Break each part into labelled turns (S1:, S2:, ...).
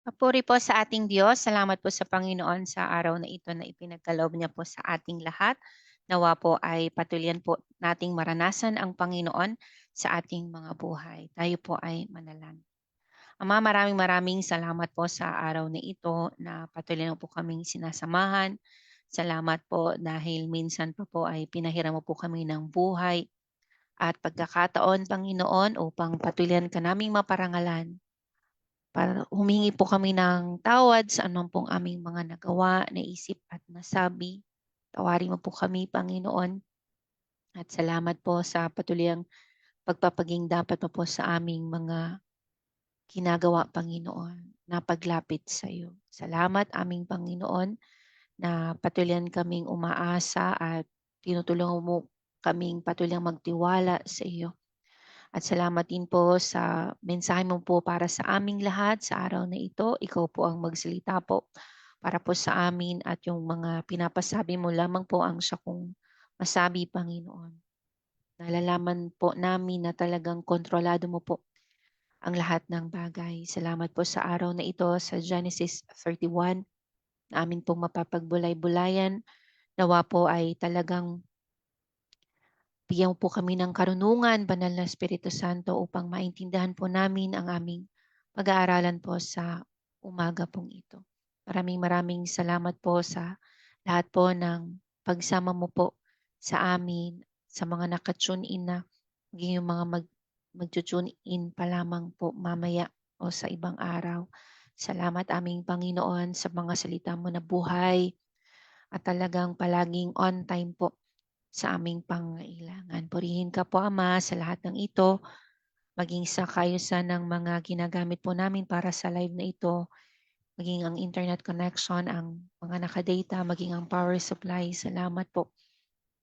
S1: Papuri po sa ating Diyos. Salamat po sa Panginoon sa araw na ito na ipinagkaloob niya po sa ating lahat. Nawa po ay patuloyan po nating maranasan ang Panginoon sa ating mga buhay. Tayo po ay manalangin. Ama, maraming maraming salamat po sa araw na ito na patuloy na po kaming sinasamahan. Salamat po dahil minsan pa po ay pinahiram mo po kami ng buhay at pagkakataon, Panginoon, upang patuloyan ka naming maparangalan. Para humingi po kami ng tawad sa anong pong aming mga nagawa, naisip at nasabi. Tawarin mo po kami, Panginoon, at salamat po sa patuluyang pagpapaging dapat mo po sa aming mga ginagawa, Panginoon, na paglapit sa iyo. Salamat, aming Panginoon, na patuloyan kaming umaasa at tinutulungan mo kaming patuloyang magtiwala sa iyo. At salamat din po sa mensahe mo po para sa aming lahat sa araw na ito. Ikaw po ang magsalita po para po sa amin at yung mga pinapasabi mo lamang po ang siya kong masabi, Panginoon. Nalalaman po namin na talagang kontrolado mo po ang lahat ng bagay. Salamat po sa araw na ito sa Genesis 31 na amin pong mapapagbulay-bulayan. Nawa po ay talagang bigyan mo po kami ng karunungan, Banal na Espiritu Santo, upang maintindihan po namin ang aming pag-aaralan po sa umaga pong ito. Maraming maraming salamat po sa lahat po ng pagsama mo po sa amin, sa mga nakatune in na, maging yung mga mag-tune in pa lamang po mamaya o sa ibang araw. Salamat aming Panginoon sa mga salita mo na buhay at talagang palaging on time po sa aming pangangailangan. Purihin ka po, Ama, sa lahat ng ito, maging sa kaayusan ng mga ginagamit po namin para sa live na ito, maging ang internet connection, ang mga nakadata, maging ang power supply. Salamat po.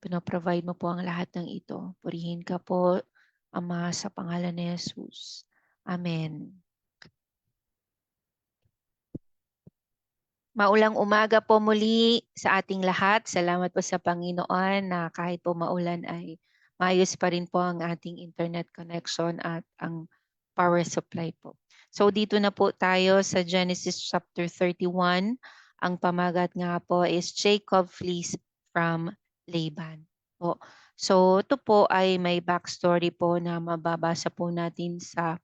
S1: Pinoprovide mo po ang lahat ng ito. Purihin ka po, Ama, sa pangalan ni Jesus. Amen. Maulang umaga po muli sa ating lahat. Salamat po sa Panginoon na kahit po maulan ay maayos pa rin po ang ating internet connection at ang power supply po. So dito na po tayo sa Genesis chapter 31. Ang pamagat nga po is Jacob flees from Laban. Po. So ito po ay may backstory po na mababasa po natin sa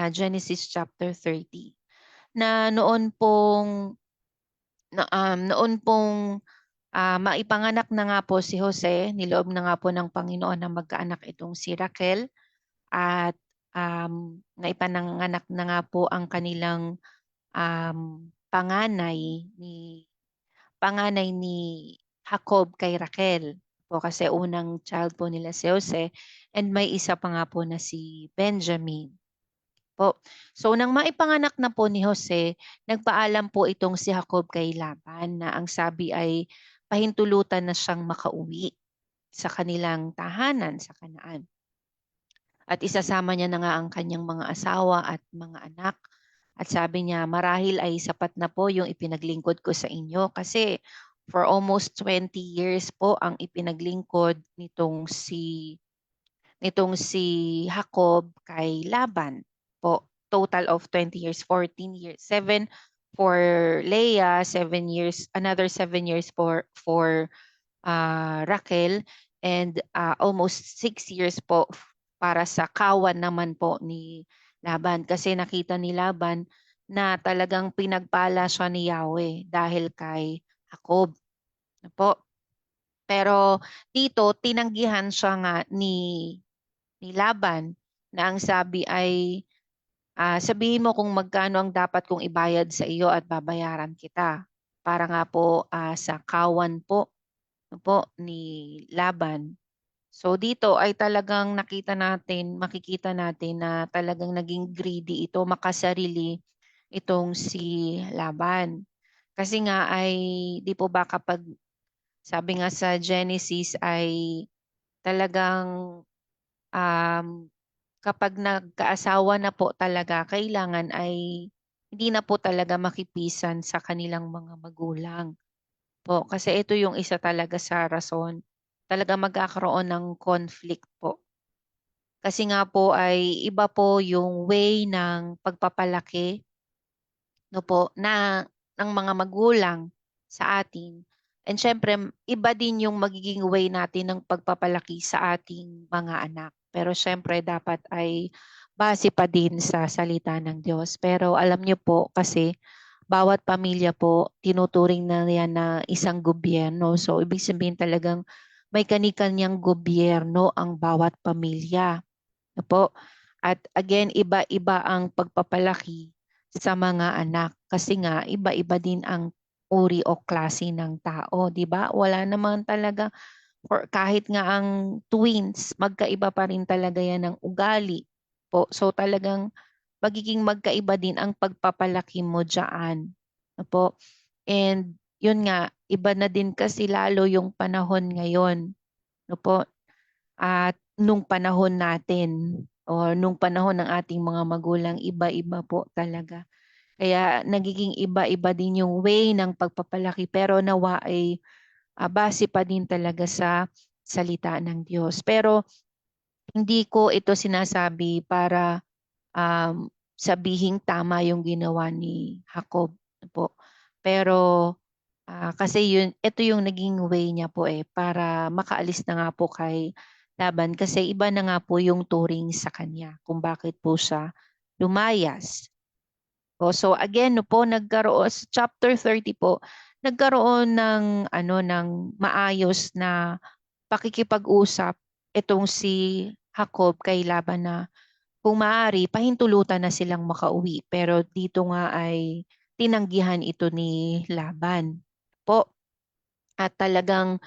S1: Genesis chapter 30. Na noon pong maipanganak na nga po si Jose, niloob na nga po ng Panginoon na magkaanak itong si Raquel at naipananganak na nga po ang kanilang panganay ni Jacob kay Raquel po kasi unang child po nila si Jose and may isa pa nga po na si Benjamin po. So nang maipanganak na po ni Jose, nagpaalam po itong si Jacob kay Laban na ang sabi ay pahintulutan na siyang makauwi sa kanilang tahanan sa Kanaan. At isasama niya na nga ang kanyang mga asawa at mga anak. At sabi niya, marahil ay sapat na po yung ipinaglingkod ko sa inyo kasi for almost 20 years po ang ipinaglingkod nitong si Jacob kay Laban po. Total of 20 years, 14 years. 7 for Leah, 7 years, another 7 years for Raquel, and almost 6 years po para sa kawan naman po ni Laban. Kasi nakita ni Laban na talagang pinagpala siya ni Yahweh dahil kay Jacob. Po. Pero dito, tinanggihan siya nga ni Laban na ang sabi ay sabihin mo kung magkano ang dapat kong ibayad sa iyo at babayaran kita. Para nga po sa kawan po, ni Laban. So dito ay talagang makikita natin na talagang naging greedy ito, makasarili itong si Laban. Kasi nga ay di po ba kapag sabi nga sa Genesis ay talagang um, kapag nagkaasawa na po talaga, kailangan ay hindi na po talaga makipisan sa kanilang mga magulang po. Kasi ito yung isa talaga sa rason. Talaga magkakaroon ng conflict po. Kasi nga po ay iba po yung way ng pagpapalaki no po, ng mga magulang sa atin. And syempre, iba din yung magiging way natin ng pagpapalaki sa ating mga anak. Pero syempre, dapat ay base pa din sa salita ng Diyos. Pero alam niyo po, kasi bawat pamilya po, tinuturing na yan na isang gobyerno. So, ibig sabihin talagang may kani-kanyang gobyerno ang bawat pamilya. No po? At again, iba-iba ang pagpapalaki sa mga anak kasi nga iba-iba din ang uri o klase ng tao, 'di ba? Wala naman talaga kahit nga ang twins, magkaiba pa rin talaga 'yan ng ugali po. So talagang magiging magkaiba din ang pagpapalaki mo diyan. No po? And yun nga, iba na din kasi lalo yung panahon ngayon. No po? At nung panahon natin o nung panahon ng ating mga magulang, iba-iba po talaga. Kaya nagiging iba-iba din yung way ng pagpapalaki pero nawa ay base pa din talaga sa salita ng Diyos. Pero hindi ko ito sinasabi para sabihing tama yung ginawa ni Jacob po. Pero kasi ito yung naging way niya po para makaalis na nga po kay Laban kasi iba na nga po yung turing sa kanya kung bakit po siya lumayas. So again no po nagkaroon sa chapter 30 po nagkaroon ng ng maayos na pakikipag-usap itong si Jacob kay Laban na kung maaari pahintulutan na silang makauwi pero dito nga ay tinanggihan ito ni Laban po. At talagang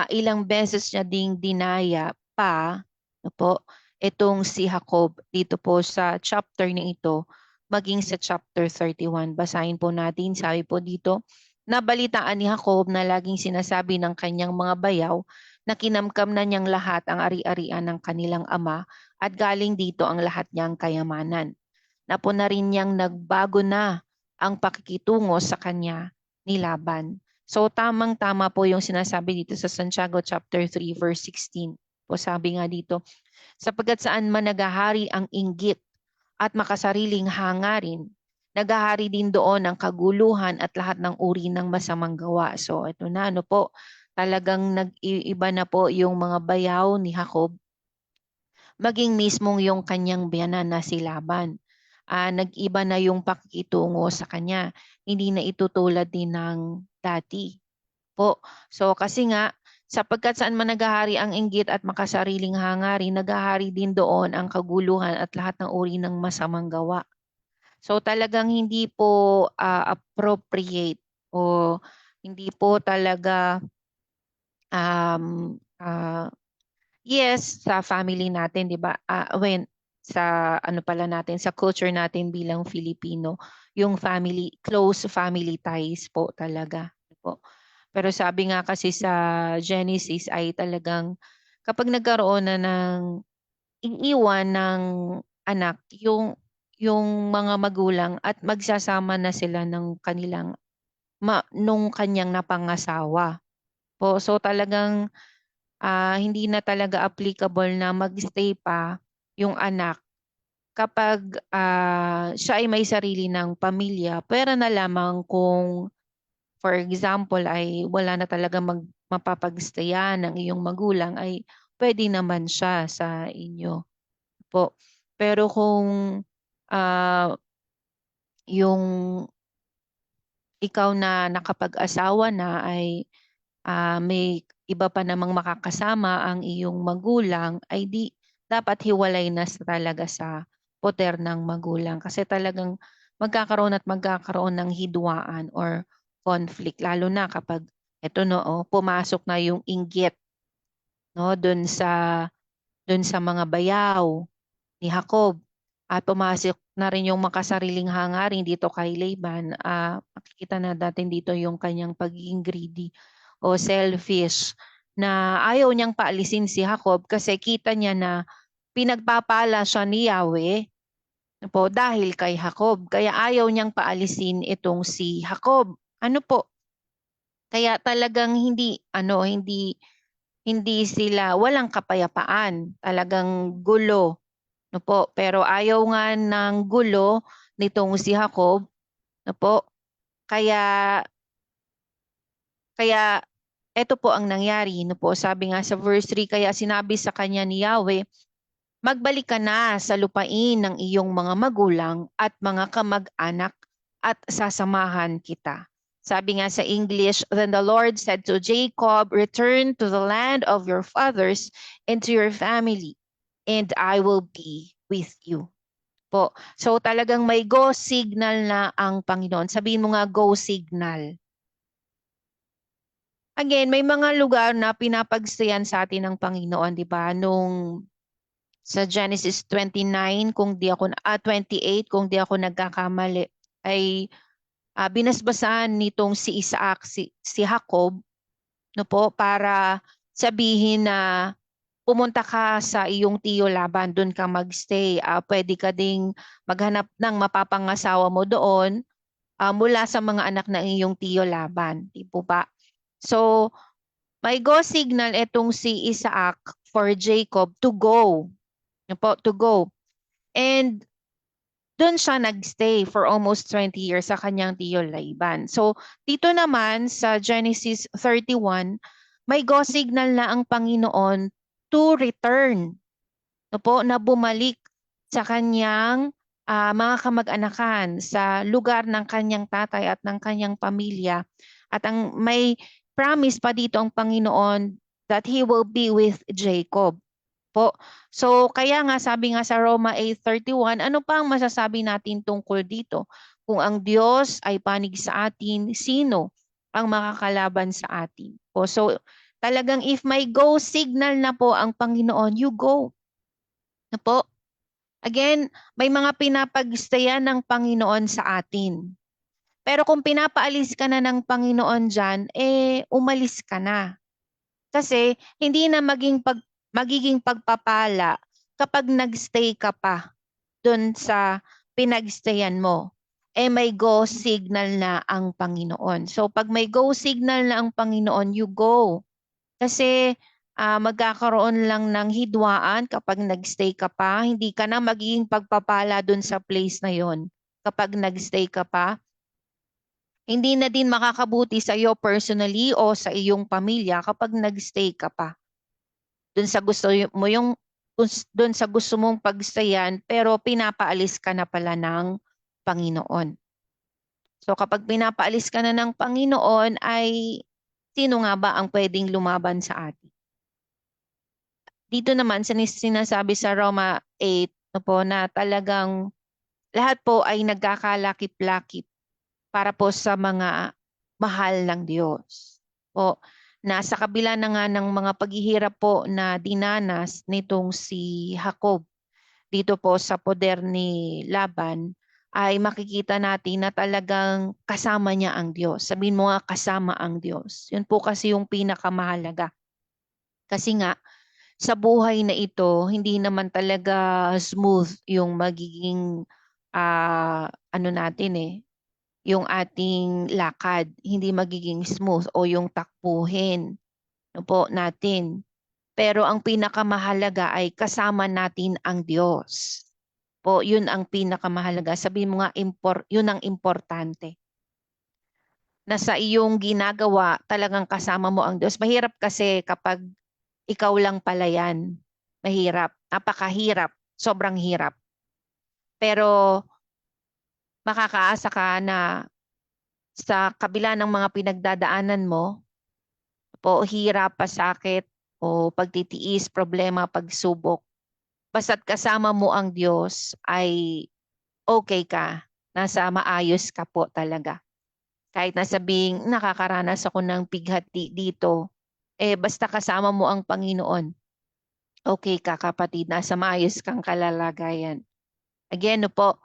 S1: ilang beses niya ding dinaya pa no po, itong si Jacob dito po sa chapter na ito maging sa chapter 31. Basahin po natin, sabi po dito, nabalitaan ni Jacob na laging sinasabi ng kanyang mga bayaw na kinamkam na niyang lahat ang ari-arian ng kanilang ama at galing dito ang lahat niyang kayamanan. Napo na rin niyang nagbago na ang pakikitungo sa kanya ni Laban. So tamang-tama po yung sinasabi dito sa Santiago chapter 3 verse 16. Po sabi nga dito, sapagkat saan man nagahari ang inggit at makasariling hangarin, nagahari din doon ang kaguluhan at lahat ng uri ng masamang gawa. So ito na ano po, talagang nag-iiba na po yung mga bayaw ni Jacob maging mismong yung kanyang biyanan na si Laban. Nag-iba na yung pakikitungo sa kanya. Hindi na ito tulad din ng dati po. So kasi nga, sapagkat saan man naghahari ang inggit at makasariling hangarin, naghahari din doon ang kaguluhan at lahat ng uri ng masamang gawa. So talagang hindi po appropriate o hindi po talaga um, ah, yes, sa family natin, 'di ba? When sa ano pala natin, sa culture natin bilang Filipino, yung family, close family ties po talaga po. Pero sabi nga kasi sa Genesis ay talagang kapag nagkaroon na ng iiwan ng anak yung mga magulang at magsasama na sila ng kanilang nung kanyang napangasawa po. So talagang hindi na talaga applicable na mag-stay pa yung anak kapag siya ay may sarili ng pamilya. Pero na lamang kung, for example, ay wala na talaga mapapagstayan ng iyong magulang, ay pwede naman siya sa inyo po. Pero kung ah, yung ikaw na nakapag-asawa na ay may iba pa namang makakasama ang iyong magulang, ay di dapat hiwalay na talaga sa poder ng magulang. Kasi talagang magkakaroon ng hidwaan or conflict. Lalo na kapag eto no, pumasok na yung inggit no, dun sa mga bayaw ni Jacob. At pumasok na rin yung makasariling hangarin dito kay Laban. Makikita na natin dito yung kanyang pagiging greedy o selfish na ayaw niyang paalisin si Jacob kasi kita niya na pinagpapala siya ni Yahweh po dahil kay Jacob. Kaya ayaw niyang paalisin itong si Jacob. Ano po? Kaya talagang hindi sila walang kapayapaan. Talagang gulo. No po, pero ayaw nga ng gulo nitong si Jacob No po? Kaya kaya ito po ang nangyari, no po. Sabi nga sa verse 3, kaya sinabi sa kanya ni Yahweh, magbalik ka na sa lupain ng iyong mga magulang at mga kamag-anak at sasamahan kita. Sabi nga sa English, then the Lord said to Jacob, return to the land of your fathers and to your family, and I will be with you. Po. So talagang may go signal na ang Panginoon. Sabihin mo nga go signal. Again, may mga lugar na pinapagstayan sa atin ng Panginoon, di ba? Nung sa Genesis 29, kung di ako 28, kung di ako nagkakamali, ay binasbasan nitong si Isaac, si Jacob, no po, para sabihin na pumunta ka sa iyong tiyo Laban, doon ka magstay. Pwede ka ding maghanap ng mapapangasawa mo doon mula sa mga anak ng iyong tiyo Laban. Di po ba? So, may go signal itong si Isaac for Jacob to go. Ano po, to go. And doon siya nagstay for almost 20 years sa kanyang tiyo Laban. So, dito naman sa Genesis 31, may go signal na ang Panginoon to return. No po, na bumalik sa kanyang mga kamag-anakan sa lugar ng kanyang tatay at ng kanyang pamilya. At ang may promise pa dito ang Panginoon that He will be with Jacob. Po. So kaya nga sabi nga sa Roma 8:31, ano pa ang masasabi natin tungkol dito? Kung ang Diyos ay panig sa atin, sino ang makakalaban sa atin? Po. So talagang if may go signal na po ang Panginoon, you go. Na po? Again, may mga pinapagstayan ng Panginoon sa atin. Pero kung pinapaalis ka na ng Panginoon dyan, umalis ka na. Kasi hindi na magiging pagpapala kapag nagstay ka pa dun sa pinagstayan mo. May go signal na ang Panginoon. So pag may go signal na ang Panginoon, you go. Kasi magkakaroon lang ng hidwaan kapag nagstay ka pa. Hindi ka na magiging pagpapala dun sa place na yon kapag nagstay ka pa. Hindi na din makakabuti sa iyo personally o sa iyong pamilya kapag nagstay ka pa. Doon sa gusto mo doon sa gusto mong pagstayan pero pinapaalis ka na pala ng Panginoon. So kapag pinapaalis ka na ng Panginoon ay sino nga ba ang pwedeng lumaban sa atin? Dito naman sinasabi sa Roma 8 no po, na talagang lahat po ay nagkakalakip-lakip para po sa mga mahal ng Diyos. O, na sa kabila na nga ng mga paghihirap po na dinanas nitong si Jacob dito po sa poder ni Laban, ay makikita natin na talagang kasama niya ang Diyos. Sabihin mo nga kasama ang Diyos. Yun po kasi yung pinakamahalaga. Kasi nga, sa buhay na ito, hindi naman talaga smooth yung magiging ano natin yung ating lakad, hindi magiging smooth o yung takbuhin po natin. Pero ang pinakamahalaga ay kasama natin ang Diyos. Po, yun ang pinakamahalaga. Sabihin mo nga, yun ang importante. Na sa iyong ginagawa, talagang kasama mo ang Diyos. Mahirap kasi kapag ikaw lang pala yan. Mahirap. Napakahirap. Sobrang hirap. Pero makakaasa ka na sa kabila ng mga pinagdadaanan mo, po hirap, pasakit, o pagtitiis, problema, pagsubok, basta't kasama mo ang Diyos ay okay ka. Nasa maayos ka po talaga. Kahit na sabing nakakaranas ako ng pighati dito, basta kasama mo ang Panginoon, okay ka kapatid, nasa maayos kang kalalagayan. Again, no po,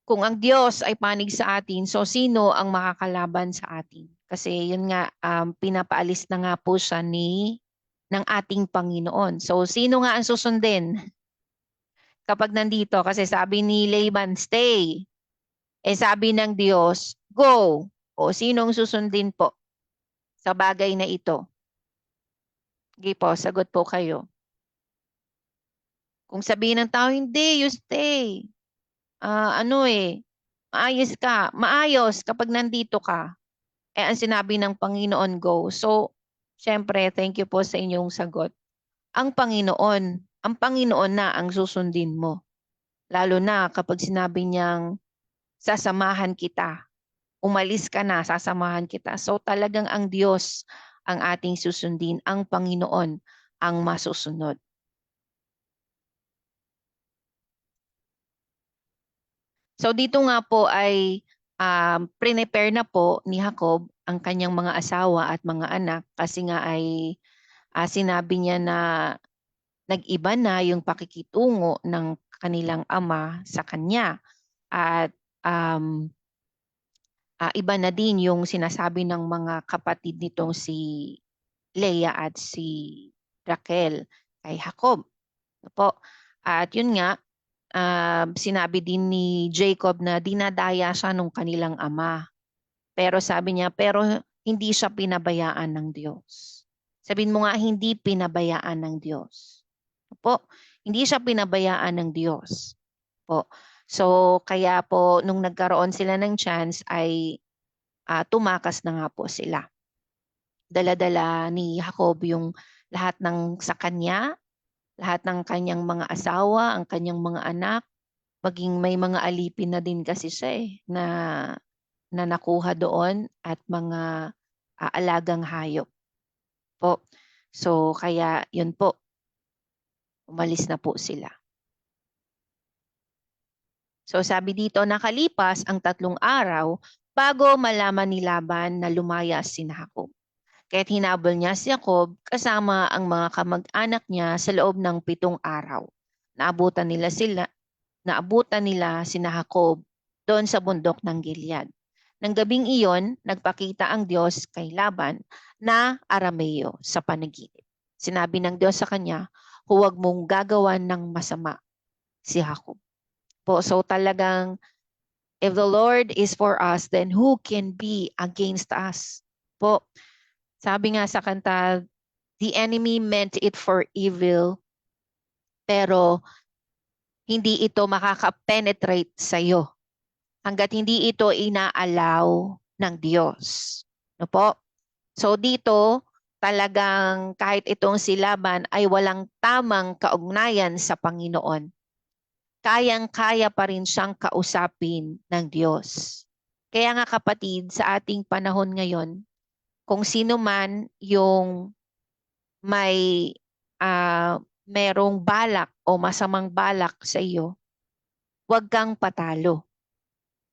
S1: kung ang Diyos ay panig sa atin, so sino ang makakalaban sa atin? Kasi yun nga, pinapaalis na nga po siya ng ating Panginoon. So sino nga ang susundin kapag nandito? Kasi sabi ni Laban, stay. Sabi ng Diyos, go. O sinong susundin po sa bagay na ito? Sige po, sagot po kayo. Kung sabihin ng tao, hindi, you stay. Ano maayos kapag nandito ka. Eh, ang sinabi ng Panginoon, go. So, syempre, thank you po sa inyong sagot. Ang Panginoon na ang susundin mo. Lalo na kapag sinabi niyang sasamahan kita, umalis ka na, sasamahan kita. So talagang ang Diyos ang ating susundin, ang Panginoon ang masusunod. So dito nga po ay prepare na po ni Jacob ang kanyang mga asawa at mga anak kasi nga ay sinabi niya na nag-iba na yung pakikitungo ng kanilang ama sa kanya at um, iba na din yung sinasabi ng mga kapatid nitong si Leah at si Raquel kay Jacob. Po. At yun nga, sinabi din ni Jacob na dinadaya siya nung kanilang ama. Pero sabi niya, pero hindi siya pinabayaan ng Diyos. Sabihin mo nga, hindi pinabayaan ng Diyos. Po, hindi siya pinabayaan ng Diyos. Po. So, kaya po, nung nagkaroon sila ng chance, ay tumakas na nga po sila. Dala-dala ni Jacob yung lahat ng sa kanya, lahat ng kanyang mga asawa, ang kanyang mga anak, maging may mga alipin na din kasi siya na nakuha doon at mga alagang hayop po. So kaya yun po, umalis na po sila. So sabi dito, nakalipas ang 3 araw bago malaman ni Laban na lumayas si Jacob. Kaya't hinabol niya si Jacob kasama ang mga kamag-anak niya sa loob ng 7 araw. Naabutan nila sina Jacob doon sa bundok ng Gilead. Nang gabing iyon, nagpakita ang Diyos kay Laban na Arameo sa panaginip. Sinabi ng Diyos sa kanya, huwag mong gagawan ng masama si Jacob. Po, so talagang, if the Lord is for us, then who can be against us? Po, sabi nga sa kanta, the enemy meant it for evil, pero hindi ito makaka-penetrate sa iyo hanggat hindi ito inaalaw ng Diyos. No po? So dito, talagang kahit itong si Laban ay walang tamang kaugnayan sa Panginoon, kayang-kaya pa rin siyang kausapin ng Diyos. Kaya nga kapatid, sa ating panahon ngayon, kung sino man yung may merong balak o masamang balak sa iyo, huwag kang patalo.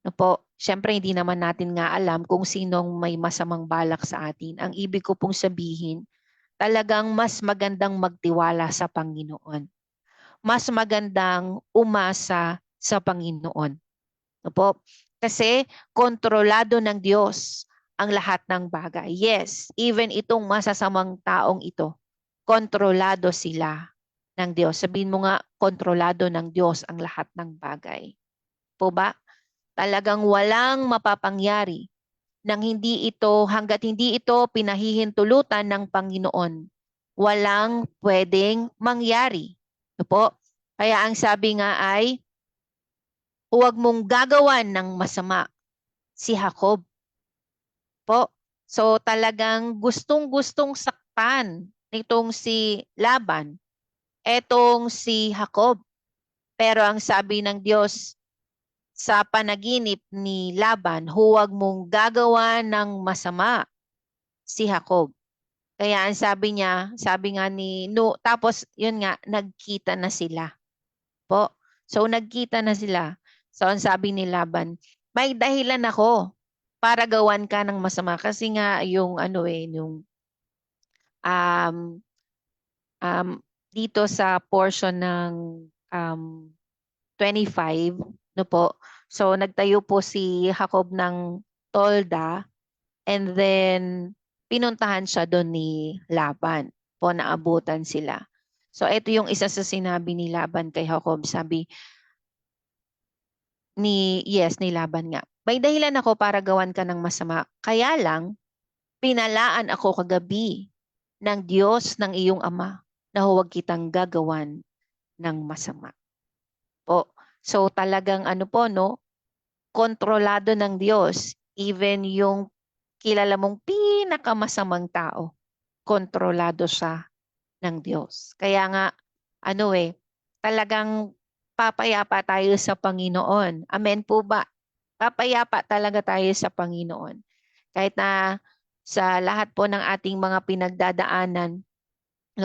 S1: No po, syempre hindi naman natin nga alam kung sinong may masamang balak sa atin. Ang ibig ko pong sabihin, talagang mas magandang magtiwala sa Panginoon. Mas magandang umasa sa Panginoon. No po? Kasi kontrolado ng Diyos ang lahat ng bagay. Yes, even itong masasamang taong ito, kontrolado sila ng Diyos. Sabihin mo nga, kontrolado ng Diyos ang lahat ng bagay. Po ba? Talagang walang mapapangyari nang hanggat hindi ito pinahihintulutan ng Panginoon. Walang pwedeng mangyari. Ito po. Kaya ang sabi nga ay, huwag mong gagawan ng masama si Jacob. Po. So talagang gustong-gustong saktan nitong si Laban, etong si Jacob. Pero ang sabi ng Diyos, sa panaginip ni Laban, huwag mong gagawa ng masama si Jacob. Kaya ang sabi nga ni No, tapos yun nga, nagkita na sila. Po. So nagkita na sila. So ang sabi ni Laban, may dahilan ako para gawan ka ng masama. Kasi nga yung um, um, dito sa portion ng um, 25, no po. So nagtayo po si Jacob ng tolda and then pinuntahan siya doon ni Laban. Po naabutan sila. So ito yung isa sa sinabi ni Laban kay Jacob. Sabi ni Laban nga. May dahilan ako para gawan ka ng masama. Kaya lang, pinalaan ako kagabi ng Diyos ng iyong ama na huwag kitang gagawan ng masama. Po. So talagang ano po no, kontrolado ng Diyos. Even yung kilala mong pinakamasamang tao, kontrolado siya ng Diyos. Kaya nga, talagang papayapa tayo sa Panginoon. Amen po ba? Papayapa talaga tayo sa Panginoon. Kahit na sa lahat po ng ating mga pinagdadaanan,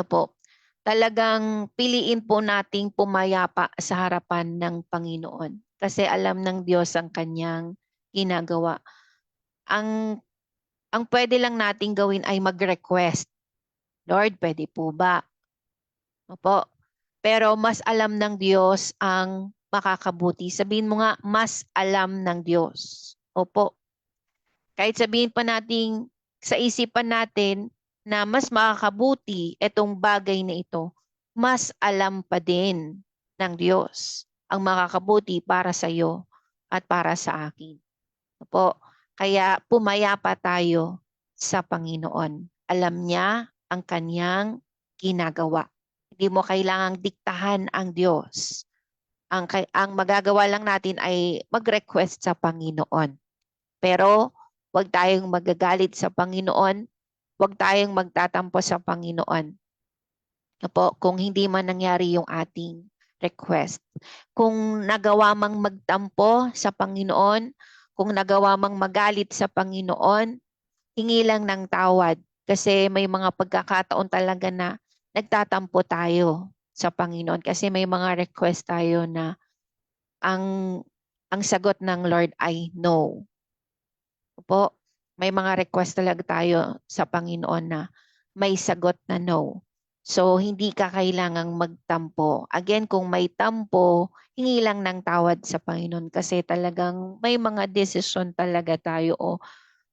S1: po, talagang piliin po nating pumayapa sa harapan ng Panginoon. Kasi alam ng Diyos ang kanyang ginagawa. Ang, ang pwede lang nating gawin ay mag-request. Lord, pwede po ba? Opo. Pero mas alam ng Diyos ang makakabuti. Sabihin mo nga, mas alam ng Diyos. Opo. Kahit sabihin pa natin sa isipan natin na mas makakabuti itong bagay na ito, mas alam pa din ng Diyos ang makakabuti para sa iyo at para sa akin. Opo. Kaya pumayapa tayo sa Panginoon. Alam niya ang kanyang ginagawa. Hindi mo kailangang diktahan ang Diyos. Ang magagawa lang natin ay mag-request sa Panginoon. Pero huwag tayong magagalit sa Panginoon. Huwag tayong magtatampo sa Panginoon. Opo, kung hindi man nangyari yung ating request. Kung nagawa mang magtampo sa Panginoon, kung nagawa mang magalit sa Panginoon, hingi lang ng tawad. Kasi may mga pagkakataon talaga na nagtatampo tayo sa Panginoon. Kasi may mga request tayo na ang sagot ng Lord ay no. Opo, may mga request talaga tayo sa Panginoon na may sagot na no. So, hindi ka kailangang magtampo. Again, kung may tampo, hingi lang ng tawad sa Panginoon kasi talagang may mga desisyon talaga tayo o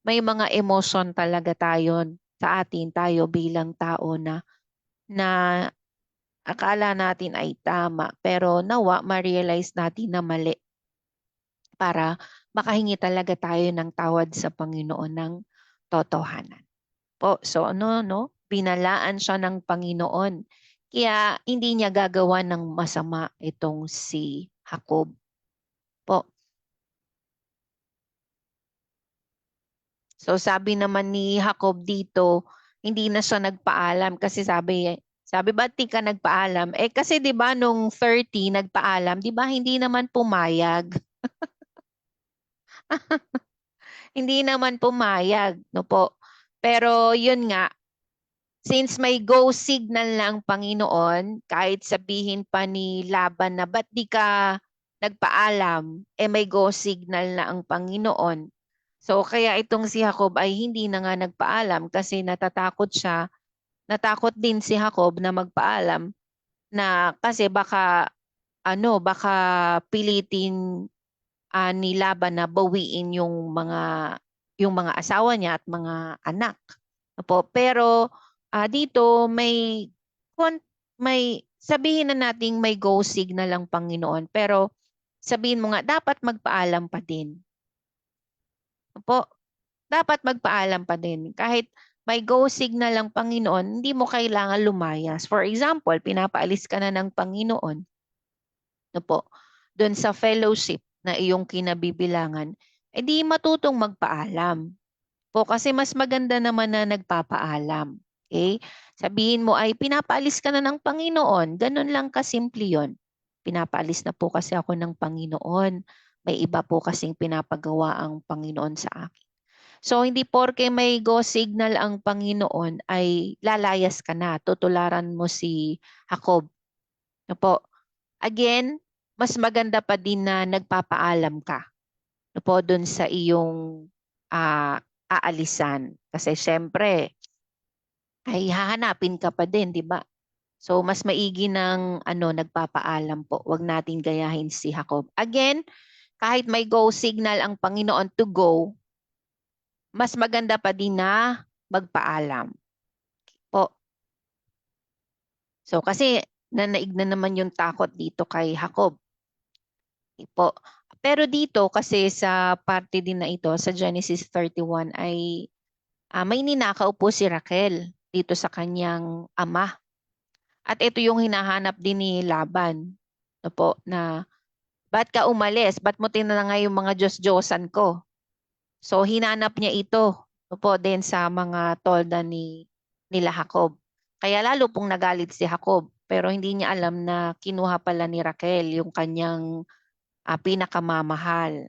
S1: may mga emotion talaga tayo sa atin, tayo bilang tao na akala natin ay tama pero nawa ma-realize natin na mali para makahingi talaga tayo ng tawad sa Panginoon ng totohanan. Po, so no? Binalaan siya ng Panginoon. Kaya hindi niya gagawa ng masama itong si Jacob. Po. So sabi naman ni Jacob dito, hindi na siya nagpaalam kasi sabi ba't di ka nagpaalam? Eh kasi 'di ba nung 30 nagpaalam, 'di ba hindi naman pumayag. Hindi naman pumayag, no po. Pero yun nga, since may go signal na ang Panginoon, kahit sabihin pa ni Laban na ba't di ka nagpaalam, eh may go signal na ang Panginoon. So kaya itong si Jacob ay hindi na nga nagpaalam kasi natatakot siya. Natakot din si Jacob na magpaalam na kasi baka pilitin ni Laban na bawiin yung mga asawa niya at mga anak. Opo, pero dito may sabihin na nating may go signal ang Panginoon, pero sabihin mo nga dapat magpaalam pa din. Opo, dapat magpaalam pa din. Kahit may go signal ang Panginoon, hindi mo kailangan lumayas. For example, pinapaalis ka na ng Panginoon. Opo, doon sa fellowship na iyong kinabibilangan, di matutong magpaalam. Po, kasi mas maganda naman na nagpapaalam. Okay? Sabihin mo ay pinapaalis ka na ng Panginoon. Ganun lang kasimple yun. Pinapaalis na po kasi ako ng Panginoon. May iba po kasing pinapagawa ang Panginoon sa akin. So, hindi porke may go signal ang Panginoon ay lalayas ka na. Tutularan mo si Jacob. Po. Again, mas maganda pa din na nagpapaalam ka po doon sa iyong aalisan. Kasi syempre, ay hahanapin ka pa din, di ba? So, mas maigi ng nagpapaalam po. Huwag natin gayahin si Jacob. Again, kahit may go signal ang Panginoon to go, mas maganda pa din na magpaalam po. So, kasi nanaig na naman yung takot dito kay Jacob. Po. Pero dito kasi sa parte din na ito, sa Genesis 31 ay may ninakaw po si Raquel dito sa kanyang ama. At ito yung hinahanap din ni Laban. No po, na Ba't ka umalis? Ba't mo tinangay yung mga Diyos-Diyosan ko? So hinanap niya ito po din sa mga tolda nila Jacob. Kaya lalo pong nagalit si Jacob, pero hindi niya alam na kinuha pala ni Raquel yung kanyang pinakamamahal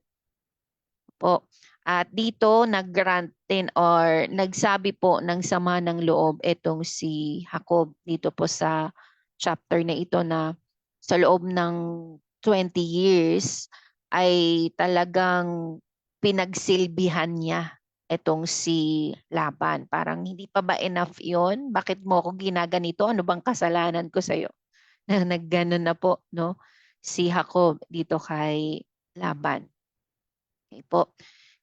S1: po. At dito nag-grant din or nagsabi po ng sama ng loob itong si Jacob dito po sa chapter na ito na sa loob ng 20 years ay talagang pinagsilbihan niya itong si Laban. Parang hindi pa ba enough yon? Bakit mo ako ginaganito? Ano bang kasalanan ko sa'yo? Na nagganon na po, no? Si Jacob dito kay Laban. Okay po.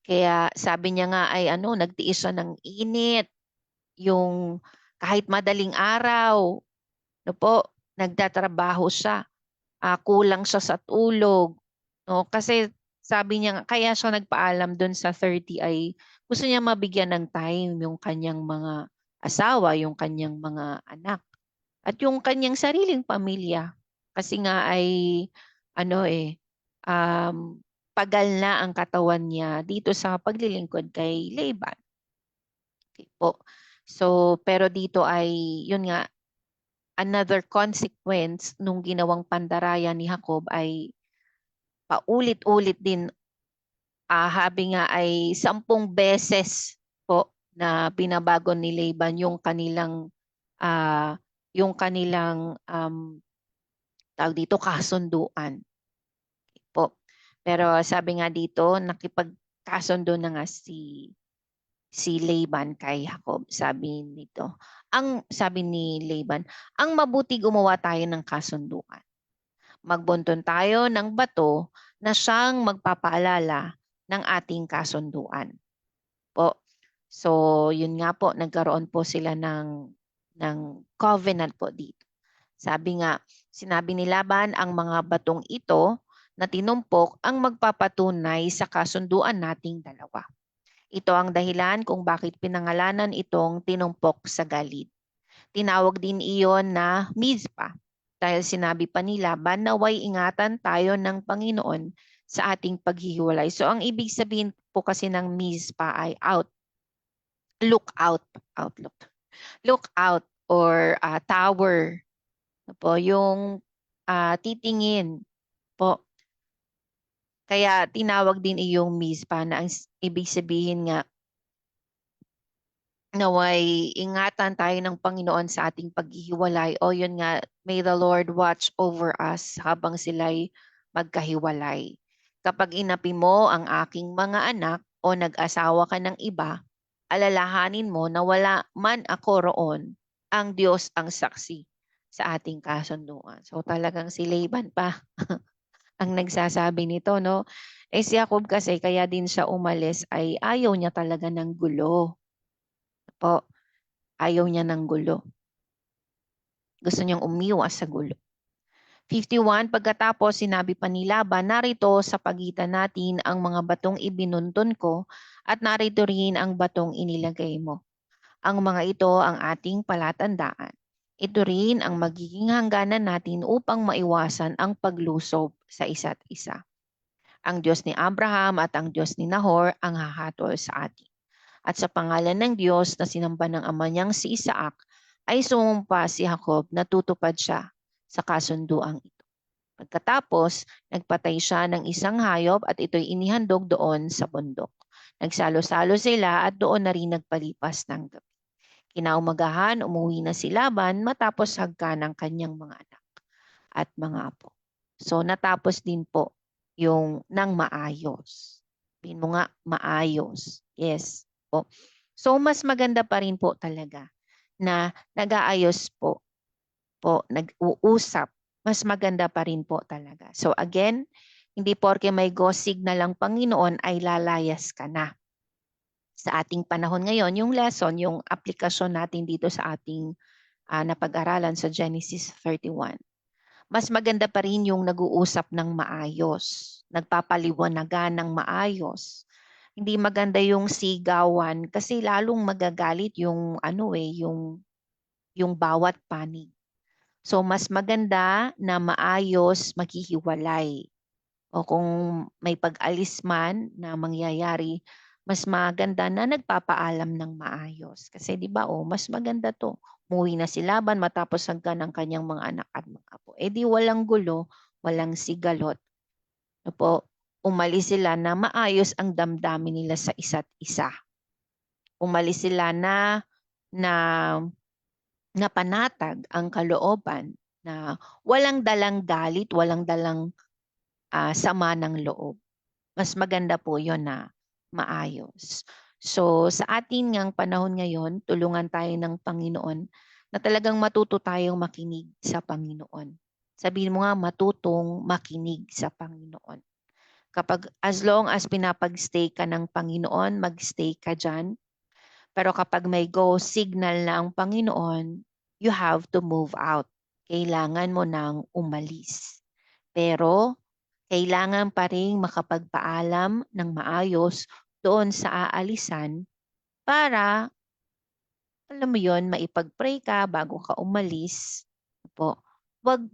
S1: Kaya sabi niya nga ay nagtiis siya ng init, yung kahit madaling araw, no po, nagtatrabaho siya, kulang siya sa tulog, no? Kasi sabi niya kaya siya nagpaalam doon sa 30 ay gusto niya mabigyan ng time yung kanyang mga asawa, yung kanyang mga anak, at yung kanyang sariling pamilya. Kasi nga ay um, pagal na ang katawan niya dito sa paglilingkod kay Laban. Okay po. So, pero dito ay, yun nga, another consequence nung ginawang pandaraya ni Jacob ay paulit-ulit din, habi nga ay 10 beses po na binabago ni Laban ah, yung kanilang tawag dito, kasunduan po. Pero sabi nga dito, nakipagkasundo na nga si Laban kay Jacob. Sabi nito, sabi ni Laban, ang mabuti gumawa tayo ng kasunduan. Magbunton tayo ng bato na siyang magpapaalala ng ating kasunduan. Po. So, yun nga po, nagkaroon po sila ng covenant po dito. Sabi nga, sinabi ni Laban, ang mga batong ito na tinumpok ang magpapatunay sa kasunduan nating dalawa. Ito ang dahilan kung bakit pinangalanan itong tinumpok sa Galid. Tinawag din iyon na Mizpa dahil sinabi pa ni Laban na naway ingatan tayo ng Panginoon sa ating paghihiwalay. So ang ibig sabihin po kasi ng Mizpa ay look out, outlook. Look out or tower. Po, yung titingin po. Kaya tinawag din iyong Mizpa na ang ibig sabihin nga naway ingatan tayo ng Panginoon sa ating paghihiwalay. O yun nga, may the Lord watch over us habang sila'y magkahiwalay. Kapag inapi mo ang aking mga anak o nag-asawa ka ng iba, alalahanin mo na wala man ako roon, ang Diyos ang saksi sa ating kasunduan. So talagang si Laban pa ang nagsasabi nito, no? Si Jacob kasi kaya din siya umalis ay ayaw niya talaga ng gulo. Po, ayaw niya ng gulo. Gusto niyang umiwas sa gulo. 51, pagkatapos sinabi pa ni Laban, narito sa pagitan natin ang mga batong ibinuntun ko at narito rin ang batong inilagay mo. Ang mga ito ang ating palatandaan. Ito rin ang magiging hangganan natin upang maiwasan ang paglusob sa isa't isa. Ang Diyos ni Abraham at ang Diyos ni Nahor ang hahatol sa atin. At sa pangalan ng Diyos na sinamba ng ama niyang si Isaac, ay sumumpa si Jacob na tutupad siya sa kasunduang ito. Pagkatapos, nagpatay siya ng isang hayop at ito'y inihandog doon sa bundok. Nagsalo-salo sila at doon na rin nagpalipas ng gabi. Kinaumagahan, umuwi na si Laban matapos hagkan ng kanyang mga anak at mga apo. So natapos din po yung nang maayos. Sabihin mo nga, maayos. Yes po. So mas maganda pa rin po talaga na nag-aayos po, nag-uusap. Mas maganda pa rin po talaga. So again, hindi porke may go signal ang Panginoon ay lalayas ka na. Sa ating panahon ngayon, yung lesson, yung aplikasyon natin dito sa ating napag-aralan sa Genesis 31. Mas maganda pa rin yung nag-uusap ng maayos, nagpapaliwanagan ng maayos. Hindi maganda yung sigawan kasi lalong magagalit yung yung bawat panig. So mas maganda na maayos, maghihiwalay. o kung may pag-alis man na mangyayari, mas maganda na nagpapaalam ng maayos. Kasi 'di ba, mas maganda 'to, umuwi na si Laban matapos hanggan ang kanyang mga anak at mga apo. Eh di walang gulo, walang sigalot, ano po, umalis sila na maayos ang damdamin nila sa isa't isa. Umalis sila na napanatag ang kalooban na walang dalang galit, walang dalang sama ng loob. Mas maganda po yon na maayos. So sa atin ngang panahon ngayon, tulungan tayo ng Panginoon na talagang matuto tayong makinig sa Panginoon. Sabihin mo nga, matutong makinig sa Panginoon. Kapag as long as pinapag-stay ka ng Panginoon, mag-stay ka dyan. Pero kapag may go signal na ang Panginoon, you have to move out. Kailangan mo nang umalis. Pero kailangan pa rin makapagpaalam ng maayos doon sa aalisan para, alam mo yon, maipag-pray ka bago ka umalis. Po. Wag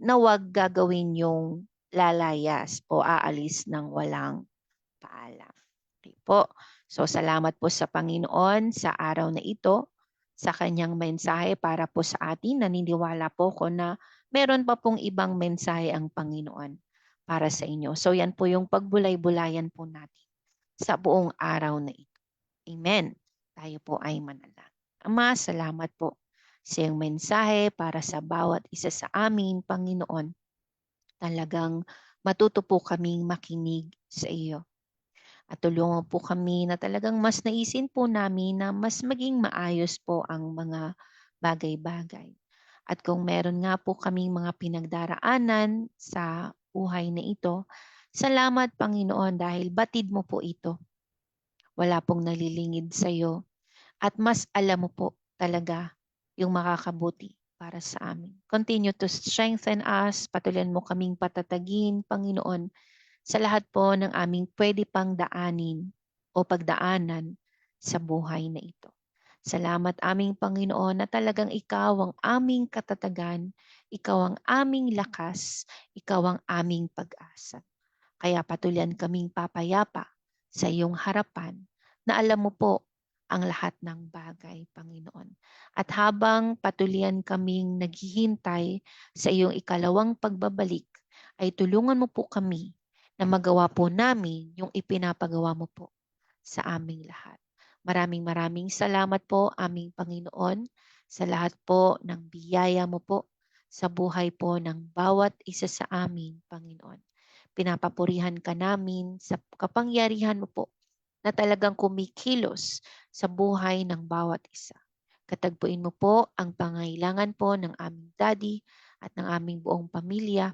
S1: gagawin yung lalayas o aalis ng walang paalam. Okay po. So salamat po sa Panginoon sa araw na ito, sa kanyang mensahe para po sa atin. Naniniwala po ko na meron pa pong ibang mensahe ang Panginoon para sa inyo. So yan po yung pagbulay-bulayan po natin sa buong araw na ito. Amen. Tayo po ay manalangin. Ama, salamat po sa iyong mensahe para sa bawat isa sa amin, Panginoon. Talagang matuto po kaming makinig sa iyo. At tulungan po kami na talagang mas naisin po namin na mas maging maayos po ang mga bagay-bagay. At kung meron nga po kaming mga pinagdaraanan sa buhay na ito, salamat Panginoon dahil batid mo po ito. Wala pong nalilingid sa iyo at mas alam mo po talaga yung makakabuti para sa amin. Continue to strengthen us, patuloyan mo kaming patatagin, Panginoon, sa lahat po ng aming pwede pang daanin o pagdaanan sa buhay na ito. Salamat aming Panginoon na talagang ikaw ang aming katatagan, ikaw ang aming lakas, ikaw ang aming pag-asa. Kaya patuloyan kaming papayapa sa iyong harapan na alam mo po ang lahat ng bagay, Panginoon. At habang patuloyan kaming naghihintay sa iyong ikalawang pagbabalik, ay tulungan mo po kami na magawa po namin yung ipinapagawa mo po sa aming lahat. Maraming salamat po aming Panginoon sa lahat po ng biyaya mo po sa buhay po ng bawat isa sa amin, Panginoon. Pinapapurihan ka namin sa kapangyarihan mo po na talagang kumikilos sa buhay ng bawat isa. Katagpuin mo po ang pangailangan po ng aming daddy at ng aming buong pamilya,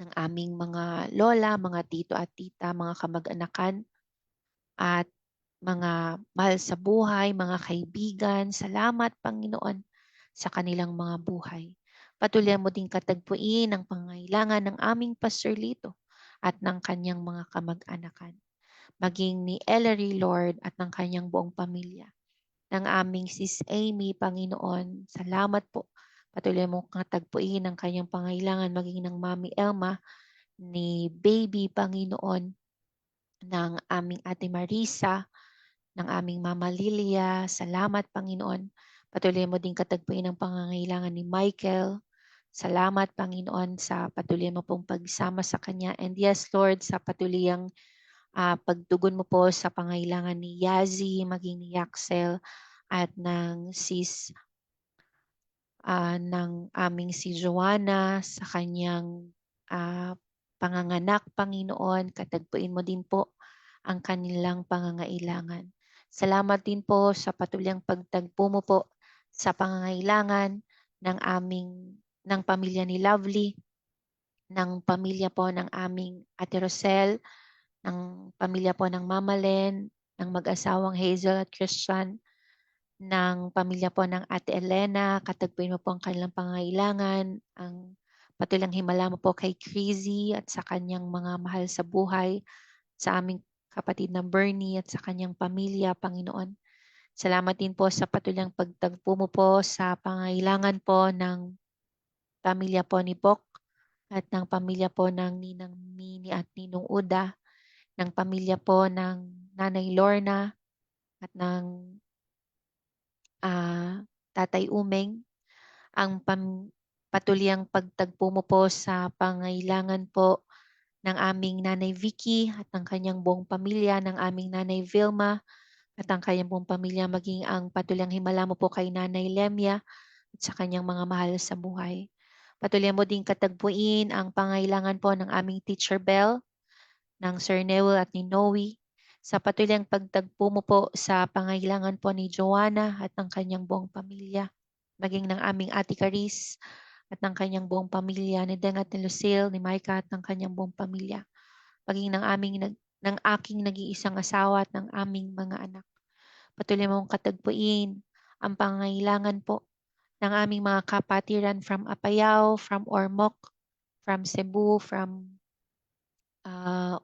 S1: ng aming mga lola, mga tito at tita, mga kamag-anakan, at mga mahal sa buhay, mga kaibigan. Salamat, Panginoon, sa kanilang mga buhay. Patuloy mo din katagpuin ang pangailangan ng aming Pastor Lito at ng kanyang mga kamag-anakan. Maging ni Ellery, Lord, at ng kanyang buong pamilya. Ng aming Sis Amy, Panginoon, salamat po. Patuloy mo katagpuin ang kanyang pangailangan, maging ng Mami Elma, ni Baby, Panginoon, ng aming Ate Marisa, ng aming Mama Lilia. Salamat, Panginoon. Patuloy mo din katagpuin ang pangangailangan ni Michael. Salamat, Panginoon, sa patuloy mo pong pagsama sa kanya. And yes, Lord, sa patuloyang pagtugon mo po sa pangailangan ni Yazi, maging ni Yaxel, at ng ng aming si Joanna sa kanyang panganganak, Panginoon. Katagpuin mo din po ang kanilang pangangailangan. Salamat din po sa patuloyang pagtagpo mo po sa pangangailangan ng pamilya ni Lovely, ng pamilya po ng aming Ate Rosel, ng pamilya po ng Mama Len, ng mag-asawang Hazel at Christian, ng pamilya po ng Ate Elena. Katagpuin mo po ang kanilang pangangailangan, ang patulang himala mo po kay Crazy at sa kanyang mga mahal sa buhay, sa aming kapatid na Bernie at sa kanyang pamilya, Panginoon. Salamat din po sa patulang pagtagpo mo po sa pangailangan po ng pamilya po ni Bok, at ng pamilya po ng Ninang Mini at Ninong Uda, ng pamilya po ng Nanay Lorna at ng Tatay Umeng, ang patuloyang pagtagpo mo po sa pangailangan po ng aming Nanay Vicky at ng kanyang buong pamilya, ng aming Nanay Vilma at ang kanyang buong pamilya, maging ang patuloyang himala mo po kay Nanay Lemia at sa kanyang mga mahal sa buhay. Patuloy mo din katagpuin ang pangailangan po ng aming Teacher Bell, ng Sir Newell at ni Noe, sa patuloy ang pagtagpo mo po sa pangailangan po ni Joanna at ng kanyang buong pamilya, maging ng aming Ate Caris at ng kanyang buong pamilya, ni Deng at ni Lucille, ni Micah at ng kanyang buong pamilya, maging ng aking nag-iisang asawa at ng aming mga anak. Patuloy mong katagpuin ang pangailangan po ng aming mga kapatiran from Apayao, from Ormoc, from Cebu, uh,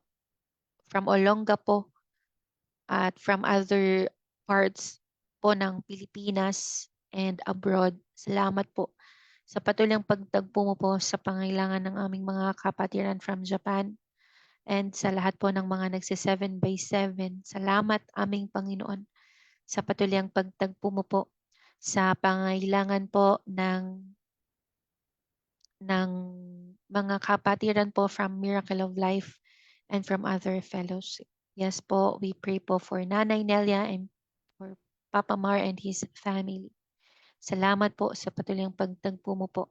S1: from Olongapo, at from other parts po ng Pilipinas and abroad. Salamat po sa patuloy pagtagpo mo po sa pangailangan ng aming mga kapatiran from Japan and sa lahat po ng mga nagsi-7x7. Salamat aming Panginoon sa patuloy pagtagpo mo po sa pangailangan po ng mga kapatiran po from Miracle of Life and from other fellows. Yes po, we pray po for Nanay Nelia and for Papa Mar and his family. Salamat po sa patuloy pagtagpo mo po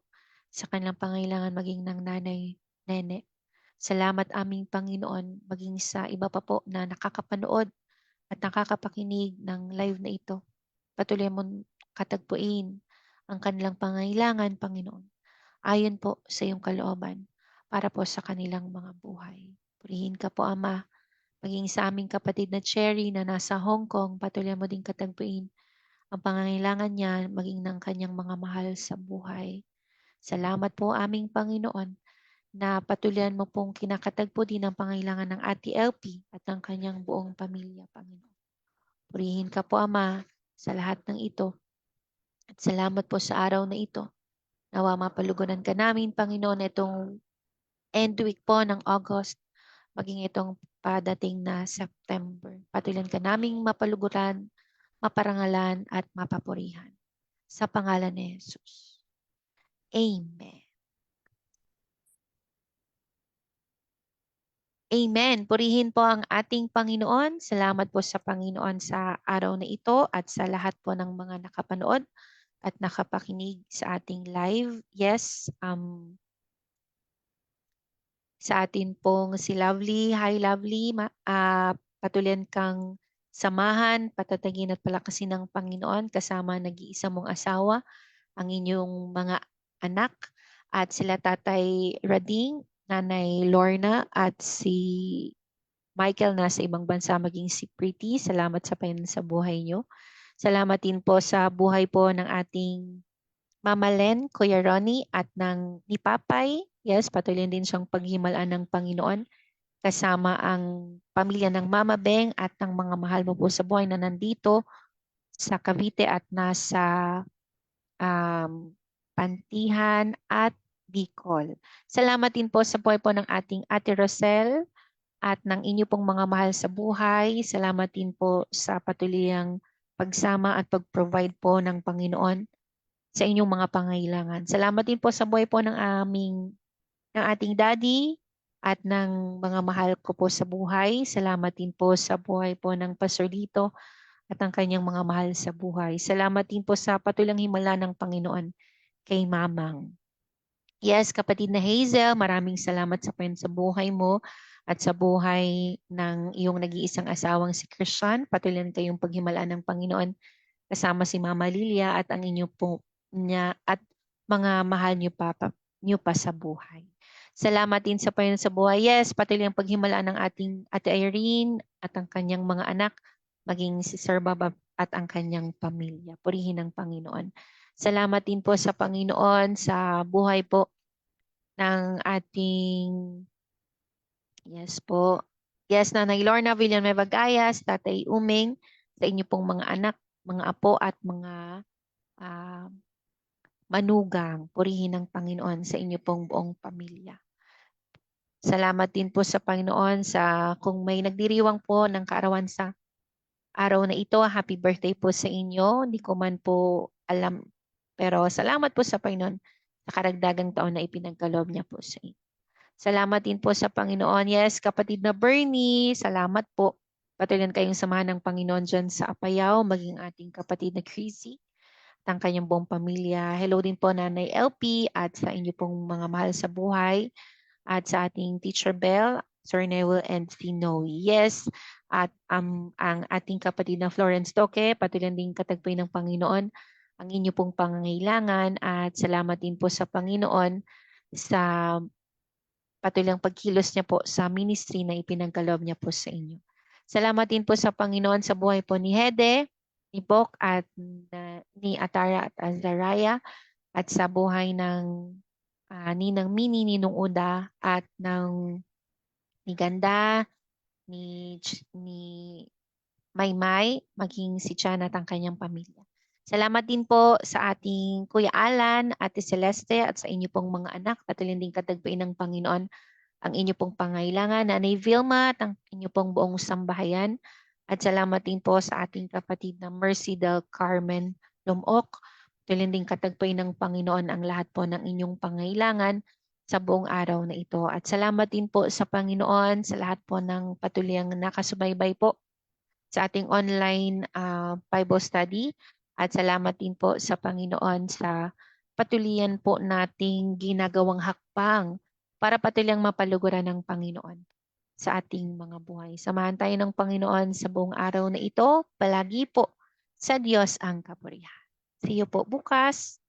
S1: sa kanilang pangailangan, maging ng Nanay Nene. Salamat aming Panginoon, maging sa iba pa po na nakakapanood at nakakapakinig ng live na ito. Patuloy mong katagpuin ang kanilang pangailangan, Panginoon, ayon po sa iyong kalooban para po sa kanilang mga buhay. Purihin ka po, Ama, maging sa aming kapatid na Cherry na nasa Hong Kong, patuloy mo din katagpuin ang pangangailangan niya, maging ng kanyang mga mahal sa buhay. Salamat po aming Panginoon na patuloyan mo pong kinakatagpo din ang pangailangan ng Ate LP at ng kanyang buong pamilya, Panginoon. Purihin ka po, Ama, sa lahat ng ito. At salamat po sa araw na ito. Nawa mapalugunan ka namin, Panginoon, itong end week po ng August, maging itong padating na September. Patuloy ka naming mapaluguran, maparangalan at mapapurihan. Sa pangalan ni Jesus. Amen. Amen. Purihin po ang ating Panginoon. Salamat po sa Panginoon sa araw na ito at sa lahat po ng mga nakapanood at nakapakinig sa ating live. Yes, sa atin pong si Lovely. Hi Lovely, patuloy kang samahan, patatagin at palakasin ng Panginoon kasama nag-iisa mong asawa, ang inyong mga anak at sila Tatay Rading, Nanay Lorna at si Michael nasa ibang bansa, maging si Pretty. Salamat sa sa buhay nyo. Salamat din po sa buhay po ng ating Mama Len, Kuya Ronnie at ng ni Papay. Yes, patuloy din siyang paghimalaan ng Panginoon kasama ang pamilya ng Mama Beng at ng mga mahal mo po sa buhay na nandito sa Cavite at nasa Pantihan at Bicol. Salamat din po sa buhay po ng ating Ate Rosel at ng inyo pong mga mahal sa buhay. Salamat din po sa patuliyang pagsama at pag-provide po ng Panginoon sa inyong mga pangailangan. Salamat din po sa buhay po ng ating daddy at ng mga mahal ko po sa buhay. Salamat din po sa buhay po ng Pastor Lito at ang kanyang mga mahal sa buhay. Salamat din po sa patulang himala ng Panginoon kay Mamang. Yes, kapatid na Hazel, maraming salamat sa buhay mo at sa buhay ng iyong nag-iisang asawang si Christian. Patuloy kayong paghimalaan ng Panginoon kasama si Mama Lilia at ang inyo po niya at mga mahal niyo pa sa buhay. Salamat din sa Panginoon sa buhay. Yes, patuloy ang paghimalaan ng ating Ate Irene at ang kanyang mga anak, maging si Sir Baba at ang kanyang pamilya. Purihin ang Panginoon. Salamat din po sa Panginoon sa buhay po ng ating, yes po, yes, Nanay Lorna Villanueva Gayas, Tatay Uming, sa inyo pong mga anak, mga apo at mga manugang. Purihin ng Panginoon sa inyo pong buong pamilya. Salamat din po sa Panginoon sa kung may nagdiriwang po ng kaarawan sa araw na ito. Happy birthday po sa inyo. Hindi ko man po alam. Pero salamat po sa Panginoon sa karagdagang taon na ipinagkaloob niya po sa inyo. Salamat din po sa Panginoon. Yes, kapatid na Bernie, salamat po. Patuloy kayong samahan ng Panginoon dyan sa Apayao, maging ating kapatid na Chrissy at ang kanyang buong pamilya. Hello din po Nanay LP at sa inyo pong mga mahal sa buhay at sa ating Teacher Bell, Sir Newell and si Noe. Yes, at ang ating kapatid na Florence Toque, patuloy din katagpay ng Panginoon ang inyo pong pangangailangan at salamat din po sa Panginoon sa patuloy pagkilos niya po sa ministry na ipinagkaloob niya po sa inyo. Salamat din po sa Panginoon sa buhay po ni Hede, ni Bok at ni Atara at Azaraya at sa buhay ng Ninang Mini, Ninong Uda at ng ni Ganda, ni Maymay, maging si Chan at ang kanyang pamilya. Salamat din po sa ating Kuya Alan, Ate Celeste at sa inyo pong mga anak. Patuloy din katagpain ng Panginoon ang inyo pong pangailangan. Nanay Vilma at ang inyo pong buong sambahayan. At salamat din po sa ating kapatid na Mercy del Carmen Lumok. Patuloy din katagpain ng Panginoon ang lahat po ng inyong pangailangan sa buong araw na ito. At salamat din po sa Panginoon sa lahat po ng patuloy nakasubaybay po sa ating online Bible study. At salamat din po sa Panginoon sa patuloyan po nating ginagawang hakbang para patuloy mapaluguran ng Panginoon sa ating mga buhay. Samahan tayo ng Panginoon sa buong araw na ito. Palagi po sa Diyos ang kapurihan. See you po bukas.